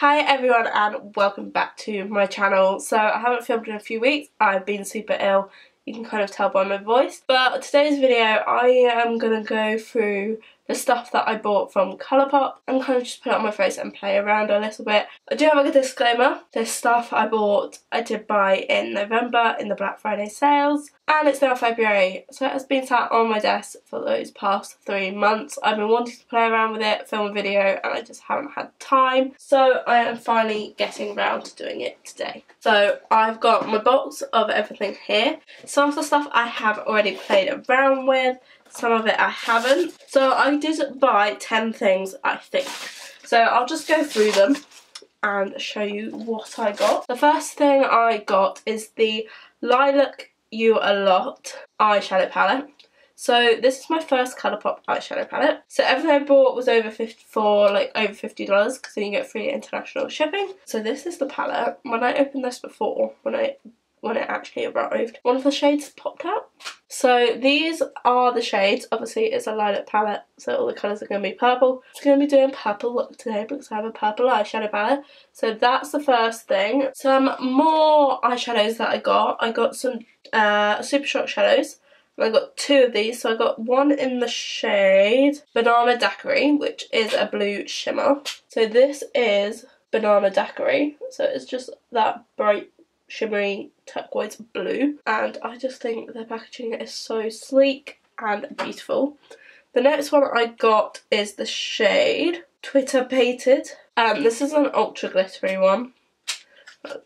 Hi everyone and welcome back to my channel. So I haven't filmed in a few weeks. I've been super ill. You can kind of tell by my voice. But today's video I am going to go through the stuff that I bought from Colourpop and kind of just put it on my face and play around a little bit. I do have a disclaimer. This stuff I bought, I did buy in November in the Black Friday sales and it's now February. So it has been sat on my desk for those past 3 months. I've been wanting to play around with it, film a video, and I just haven't had time. So I am finally getting around to doing it today. So I've got my box of everything here. Some of the stuff I have already played around with. Some of it I haven't. So I did buy 10 things, I think. So I'll just go through them and show you what I got. The first thing I got is the Lilac You A Lot eyeshadow palette. So this is my first Colourpop eyeshadow palette. So everything I bought was over $50 because then you get free international shipping. So this is the palette. When I opened this before, when it actually arrived, one of the shades popped out. So these are the shades. Obviously it's a lilac palette, so all the colours are going to be purple. I'm going to be doing purple look today because I have a purple eyeshadow palette. So that's the first thing. Some more eyeshadows that I got some Super Shock shadows. I got 2 of these. So I got one in the shade Banana Daiquiri, which is a blue shimmer. So this is Banana Daiquiri. So it's just that bright shimmery turquoise blue, and I just think the packaging is so sleek and beautiful. The next one I got is the shade Twitter Pated. This is an ultra glittery one.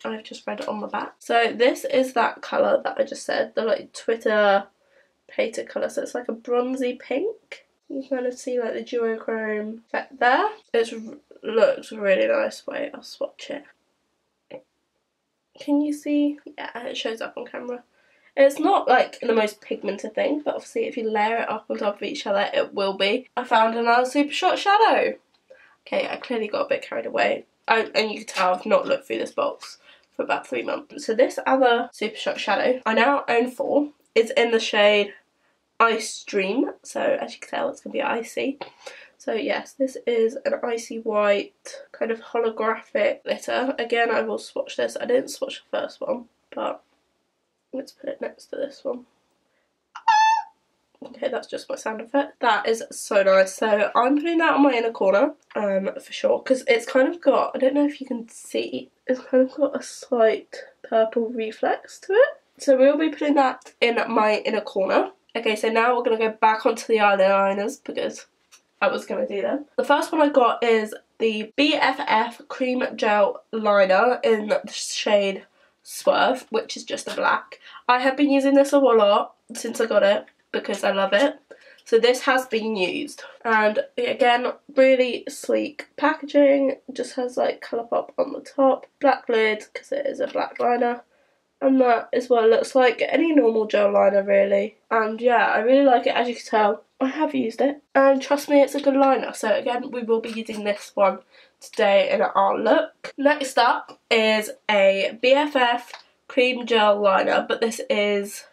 I've just read it on the back. So this is that colour that I just said, the like Twitter Pated colour. So it's like a bronzy pink. You can kind of see like the duochrome effect there. It looks really nice. Wait, I'll swatch it. Can you see? Yeah, it shows up on camera. It's not like the most pigmented thing, but obviously if you layer it up on top of each other, it will be. I found another Super Shock shadow. Okay, I clearly got a bit carried away. And you can tell I've not looked through this box for about 3 months. So this other Super Shock shadow, I now own 4. It's in the shade Ice Dream. So as you can tell, it's going to be icy. So yes, this is an icy white kind of holographic glitter. Again, I will swatch this. I didn't swatch the first one, but let's put it next to this one. Okay, that's just my sound effect. That is so nice. So I'm putting that on my inner corner for sure, because it's kind of got, I don't know if you can see, it's kind of got a slight purple reflex to it. So we'll be putting that in my inner corner. Okay, so now we're going to go back onto the eyeliners because I was going to do them. The first one I got is the BFF Cream Gel Liner in the shade Swerve, which is just a black. I have been using this a lot since I got it because I love it. So this has been used. And again, really sleek packaging. It just has like Colourpop on the top. Black lid because it is a black liner. And that is what it looks like. Any normal gel liner really. And yeah, I really like it. As you can tell, I have used it. And trust me, it's a good liner. So again, we will be using this one today in our look. Next up is a BFF Cream Gel Liner. But this is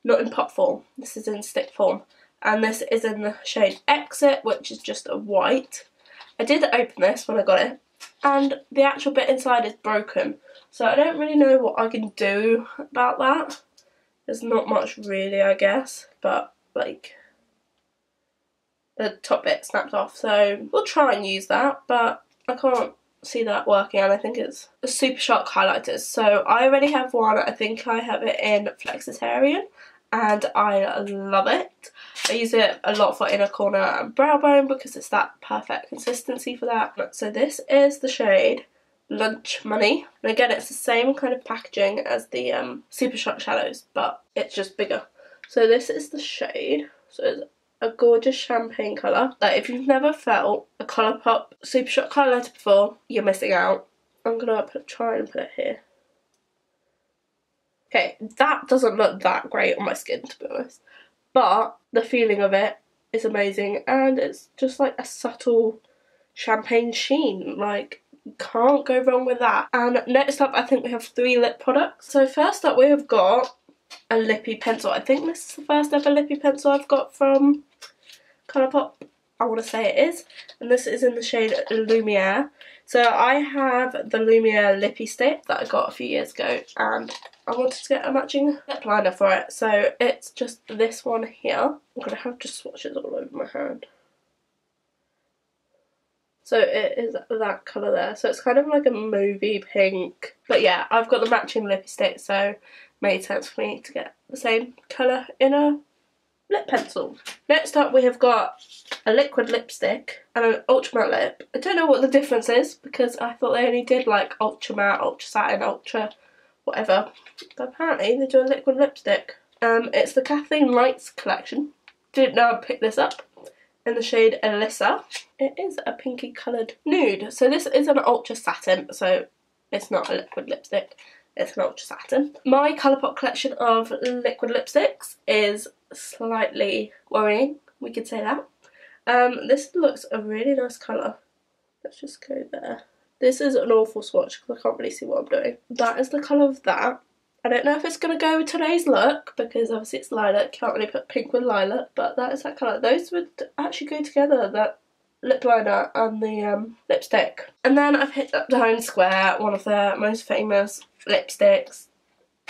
not in pot form. This is in stick form. And this is in the shade Exit, which is just a white. I did open this when I got it. And the actual bit inside is broken. So I don't really know what I can do about that. There's not much really, I guess. But like, the top bit snapped off. So we'll try and use that. But I can't see that working. And I think it's a Super Shock highlighters. So I already have one. I think I have it in Flexitarian. And I love it. I use it a lot for inner corner and brow bone because it's that perfect consistency for that. So this is the shade Lunch Money. And again, it's the same kind of packaging as the Super Shock shadows, but it's just bigger. So this is the shade. So it's a gorgeous champagne colour. Like if you've never felt a Colourpop Super Shock highlighter before, you're missing out. I'm going to try and put it here. Okay, that doesn't look that great on my skin, to be honest. But the feeling of it is amazing. And it's just like a subtle champagne sheen. Like, you can't go wrong with that. And next up, I think we have 3 lip products. So first up, we have got a lippy pencil. I think this is the first ever lippy pencil I've got from Colourpop. I want to say it is. And this is in the shade Lumiere. So I have the Lumiere lippy stick that I got a few years ago, and I wanted to get a matching lip liner for it. So it's just this one here. I'm going to have just swatches all over my hand. So it is that colour there. So it's kind of like a movie pink. But yeah, I've got the matching lippy stick, so it made sense for me to get the same colour in a lip pencil. Next up we have got a liquid lipstick and an ultra matte lip. I don't know what the difference is because I thought they only did like ultra matte, ultra satin, ultra whatever. But apparently they do a liquid lipstick. It's the Kathleen Lights collection. Didn't know I'd pick this up. In the shade Alyssa. It is a pinky coloured nude. So this is an ultra satin, so it's not a liquid lipstick, it's an ultra satin. My Colourpop collection of liquid lipsticks is slightly worrying, we could say that. This looks a really nice colour. Let's just go there. This is an awful swatch because I can't really see what I'm doing. That is the colour of that. I don't know if it's going to go with today's look because obviously it's lilac, can't really put pink with lilac, but that is that colour. Those would actually go together, that lip liner and the lipstick. And then I picked up Times Square, one of their most famous lipsticks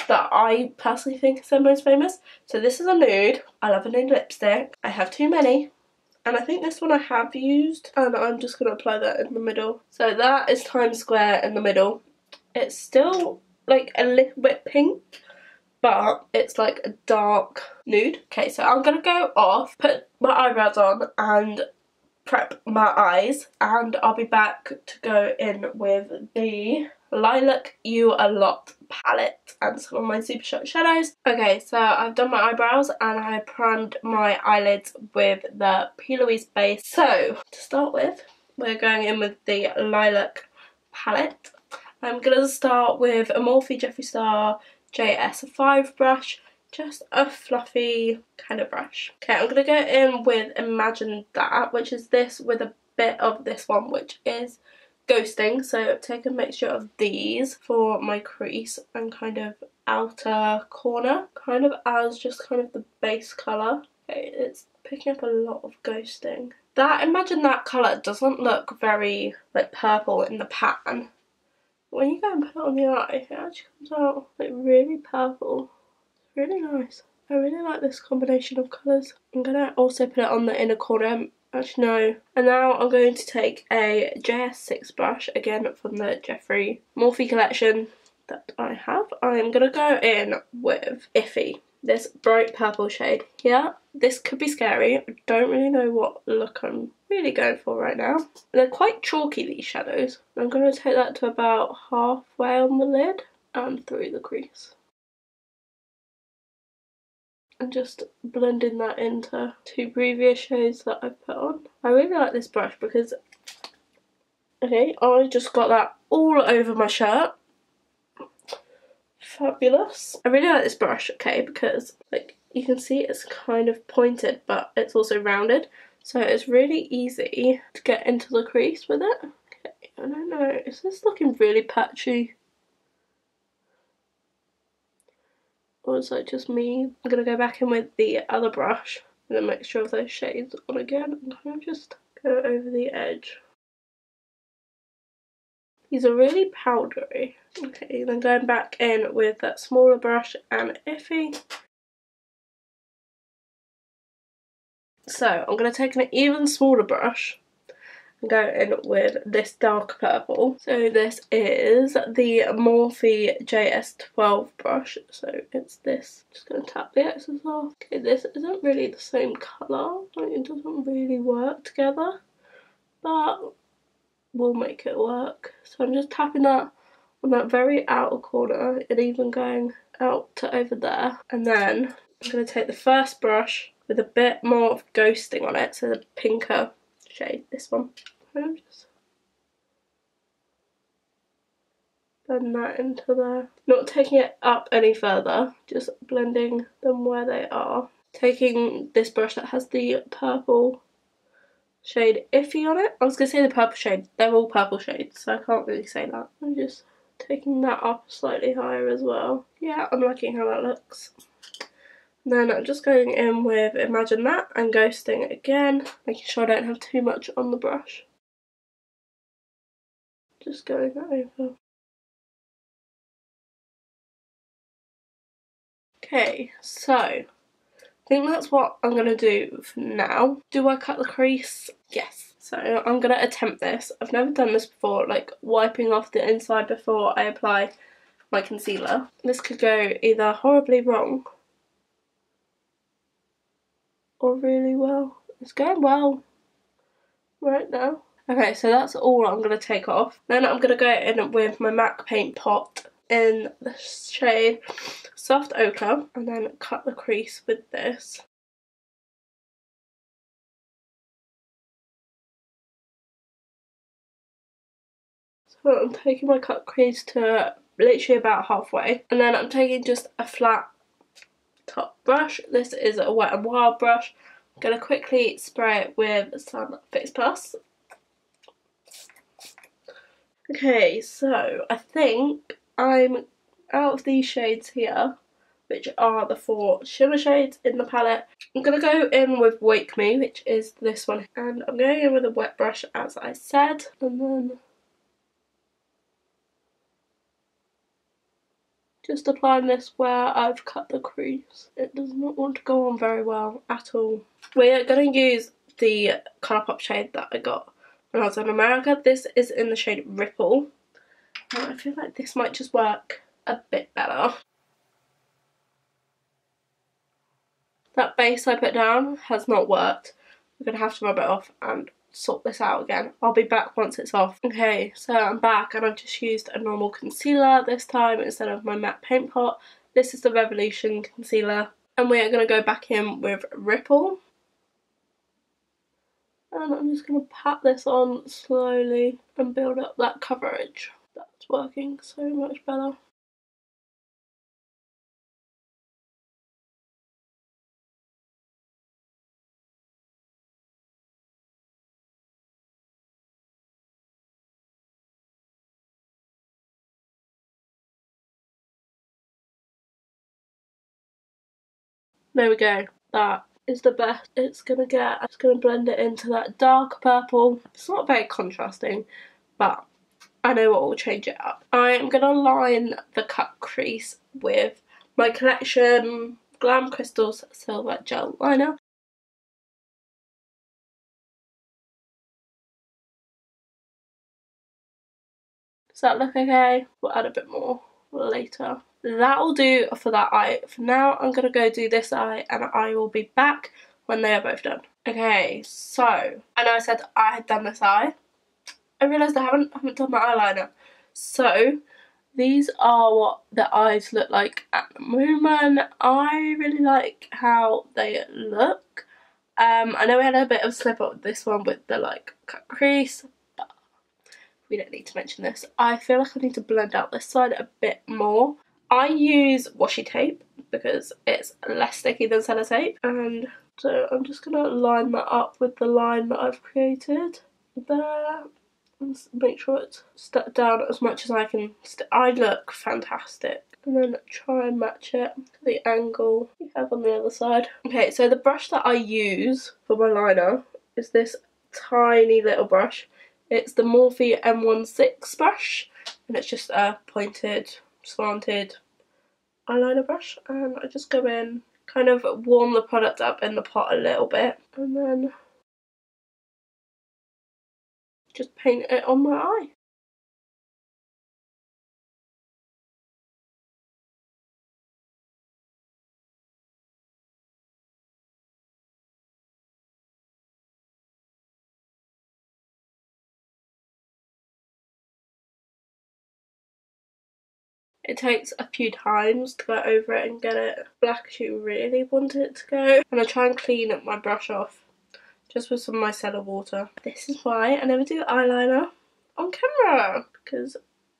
that I personally think is their most famous. So this is a nude. I love a nude lipstick. I have too many. And I think this one I have used, and I'm just going to apply that in the middle. So that is Times Square in the middle. It's still like a little bit pink, but it's like a dark nude. Okay, so I'm gonna go off, put my eyebrows on and prep my eyes, and I'll be back to go in with the Lilac You A Lot palette and some of my super shot shadows. Okay, so I've done my eyebrows and I primed my eyelids with the P. Louise base. So to start with, we're going in with the Lilac palette. I'm going to start with a Morphe Jeffree Star JS5 brush, just a fluffy kind of brush. Okay, I'm going to go in with Imagine That, which is this with a bit of this one, which is Ghosting. So take a mixture of these for my crease and kind of outer corner, kind of as just kind of the base colour. Okay, it's picking up a lot of Ghosting. That Imagine That colour doesn't look very like purple in the pan. When you go and put it on the eye, it actually comes out like really purple. It's really nice. I really like this combination of colours. I'm going to also put it on the inner corner. Actually, no. And now I'm going to take a JS6 brush, again from the Jeffree Morphe collection that I have. I'm going to go in with Iffy, this bright purple shade here. This could be scary. I don't really know what look I'm really going for right now. They're quite chalky, these shadows. I'm going to take that to about halfway on the lid and through the crease. And just blending that into two previous shades that I've put on. I really like this brush because, okay, I just got that all over my shirt. Fabulous. I really like this brush, okay, because like you can see it's kind of pointed but it's also rounded, so it's really easy to get into the crease with it. Okay, I don't know, is this looking really patchy? Or is that just me? I'm going to go back in with the other brush with a mixture of those shades on again and kind of just go over the edge. These are really powdery. Okay, then going back in with that smaller brush and Iffy. So I'm going to take an even smaller brush and go in with this dark purple. So this is the Morphe JS12 brush. So it's this. Just going to tap the excess off. Okay, this isn't really the same colour. Like, it doesn't really work together, but we'll make it work. So I'm just tapping that on that very outer corner and even going out to over there. And then I'm going to take the first brush with a bit more of Ghosting on it, so the pinker shade, this one. And I'm just blend that into there. Not taking it up any further, just blending them where they are. Taking this brush that has the purple shade Iffy on it. I was going to say the purple shade, they're all purple shades, so I can't really say that. I'm just taking that up slightly higher as well. Yeah, I'm liking how that looks. And then I'm just going in with Imagine That and ghosting again, making sure I don't have too much on the brush. Just going that over. Okay, so I think that's what I'm going to do for now. Do I cut the crease? Yes. So I'm going to attempt this. I've never done this before, like wiping off the inside before I apply my concealer. This could go either horribly wrong or really well. It's going well right now. Okay, so that's all I'm going to take off. Then I'm going to go in with my MAC paint pot in the shade Soft Ochre and then cut the crease with this. So I'm taking my cut crease to literally about halfway, and then I'm taking just a flat top brush. This is a Wet n Wild brush. I'm going to quickly spray it with some Fix Plus. Okay, so I think I'm out of these shades here, which are the 4 shimmer shades in the palette. I'm going to go in with Wake Me, which is this one, and I'm going in with a wet brush as I said, and then just applying this where I've cut the crease. It does not want to go on very well at all. We're going to use the Colourpop shade that I got when I was in America. This is in the shade Ripple, and I feel like this might just work a bit better. That base I put down has not worked. I'm going to have to rub it off and sort this out again. I'll be back once it's off. Okay, so I'm back and I've just used a normal concealer this time instead of my matte paint pot. This is the Revolution concealer, and we are going to go back in with Ripple. And I'm just going to pat this on slowly and build up that coverage. That's working so much better. There we go. That is the best it's gonna get. I'm just gonna blend it into that dark purple. It's not very contrasting, but I know what will change it up. I'm gonna line the cut crease with my Collection Glam Crystals Silver Gel Liner. Does that look okay? We'll add a bit more later. That'll do for that eye. For now, I'm going to go do this eye and I will be back when they are both done. Okay, so I know I said I had done this eye. I realised I haven't done my eyeliner. So these are what the eyes look like at the moment. I really like how they look. I know we had a bit of a slip up with this one with the like cut crease, but we don't need to mention this. I feel like I need to blend out this side a bit more. I use washi tape because it's less sticky than sellotape, and so I'm just going to line that up with the line that I've created there and make sure it's stuck down as much as I can. I look fantastic. And then try and match it to the angle you have on the other side. Okay, so the brush that I use for my liner is this tiny little brush. It's the Morphe M16 brush, and it's just a pointed, slanted eyeliner brush, and I just go in, kind of warm the product up in the pot a little bit, and then just paint it on my eye. It takes a few times to go over it and get it black as you really want it to go. And I try and clean up my brush off just with some micellar water. This is why I never do eyeliner on camera, because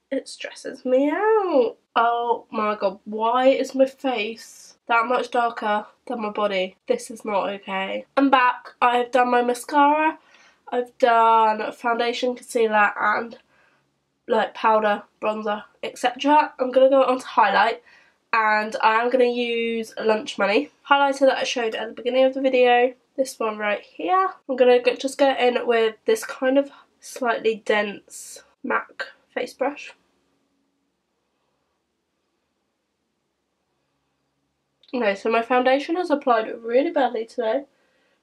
it stresses me out. Oh my god, why is my face that much darker than my body? This is not okay. I'm back. I've done my mascara, I've done foundation, concealer and like powder, bronzer, etc. I'm going to go on to highlight. and I am going to use Lunch Money highlighter that I showed at the beginning of the video. This one right here. I'm going to just go in with this kind of slightly dense MAC face brush. Okay, so my foundation has applied really badly today,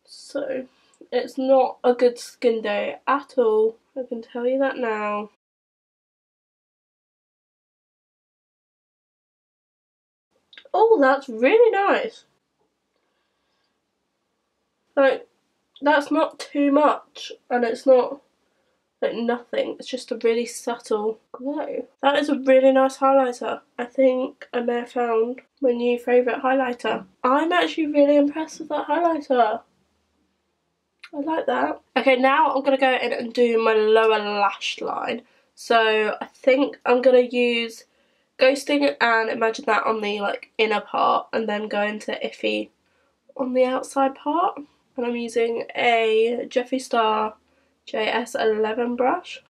so it's not a good skin day at all. I can tell you that now. Oh, that's really nice. Like, that's not too much, and it's not like nothing. It's just a really subtle glow. That is a really nice highlighter. I think I may have found my new favourite highlighter. I'm actually really impressed with that highlighter. I like that. Okay, now I'm going to go in and do my lower lash line. So I think I'm going to use Ghosting and Imagine That on the like inner part, and then go into Iffy on the outside part. And I'm using a Jeffree Star JS11 brush.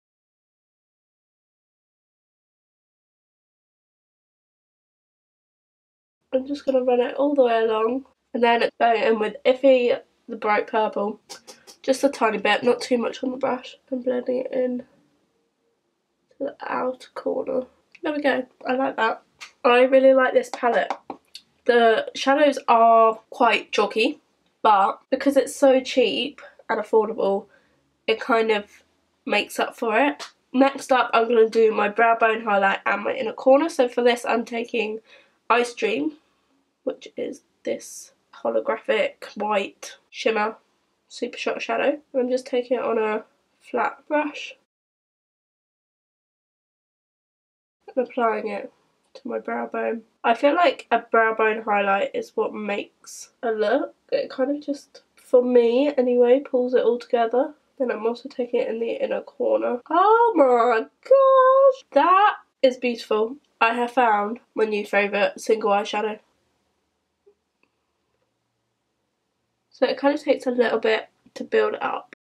I'm just going to run it all the way along, and then going in with Iffy, the bright purple, just a tiny bit, not too much on the brush, and blending it in to the outer corner. There we go, I like that. I really like this palette. The shadows are quite chalky, but because it's so cheap and affordable, it kind of makes up for it. Next up, I'm going to do my brow bone highlight and my inner corner. So for this, I'm taking Ice Dream, which is this holographic white shimmer super shot shadow. I'm just taking it on a flat brush and applying it to my brow bone. I feel like a brow bone highlight is what makes a look. It kind of just, for me anyway, pulls it all together. Then I'm also taking it in the inner corner. Oh my gosh, that is beautiful. I have found my new favourite single eyeshadow. So it kind of takes a little bit to build it up.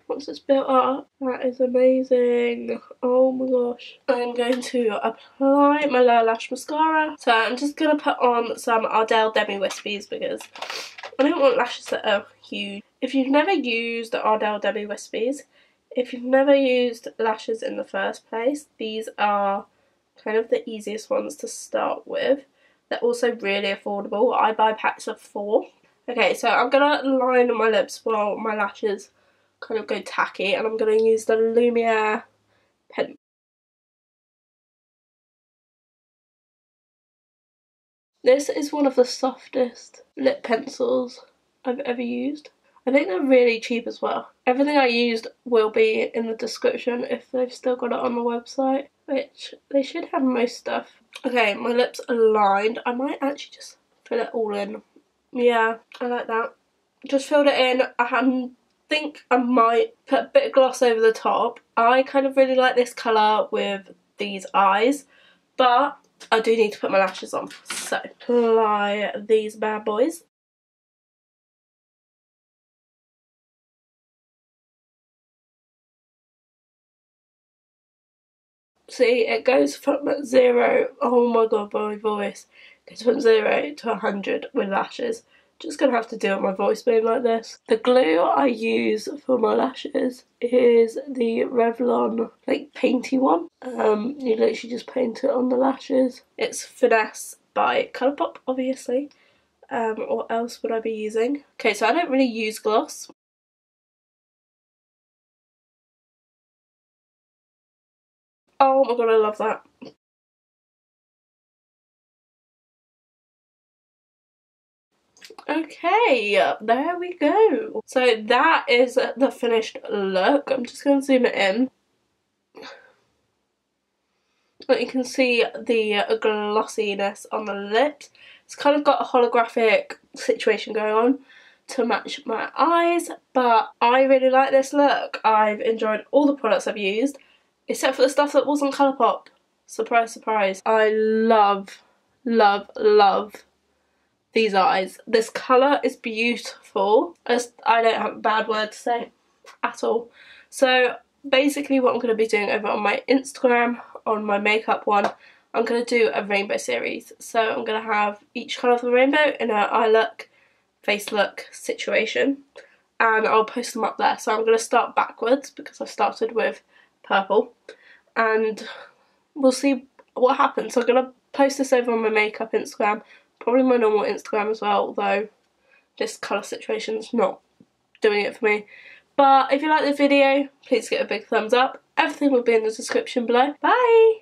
Once it's built up, that is amazing. Oh my gosh. I'm going to apply my lower lash mascara. So I'm just going to put on some Ardell Demi Wispies because I don't want lashes that are huge. If you've never used the Ardell Demi Wispies, if you've never used lashes in the first place, these are kind of the easiest ones to start with. They're also really affordable. I buy packs of 4. Okay, so I'm going to line my lips while my lashes kind of go tacky, and I'm going to use the Lumiere pen. This is one of the softest lip pencils I've ever used. I think they're really cheap as well. Everything I used will be in the description if they've still got it on the website, which they should have most stuff. Okay, my lips are lined. I might actually just fill it all in. Yeah, I like that. Just filled it in. I think I might put a bit of gloss over the top. I kind of really like this colour with these eyes, but I do need to put my lashes on. So, apply these bad boys. See, it goes from 0, oh my god, my voice, it goes from 0 to 100 with lashes. Just gonna have to deal with my voice being like this. The glue I use for my lashes is the Revlon, like, painty one. You literally just paint it on the lashes. It's Finesse by Colourpop, obviously. What else would I be using? Okay, so I don't really use gloss. Oh my god, I love that. Okay, there we go. So that is the finished look. I'm just going to zoom it in. You can see the glossiness on the lips. It's kind of got a holographic situation going on to match my eyes, but I really like this look. I've enjoyed all the products I've used, except for the stuff that wasn't Colourpop. Surprise, surprise. I love, love, love these eyes. This colour is beautiful. I don't have a bad word to say at all. So basically what I'm going to be doing over on my Instagram, on my makeup one, I'm going to do a rainbow series. So I'm going to have each colour of the rainbow in an eye look, face look situation, and I'll post them up there. So I'm going to start backwards because I've started with purple, and we'll see what happens. So I'm going to post this over on my makeup Instagram, probably my normal Instagram as well, although this colour situation's not doing it for me. But if you like the video, please give it a big thumbs up. Everything will be in the description below. Bye!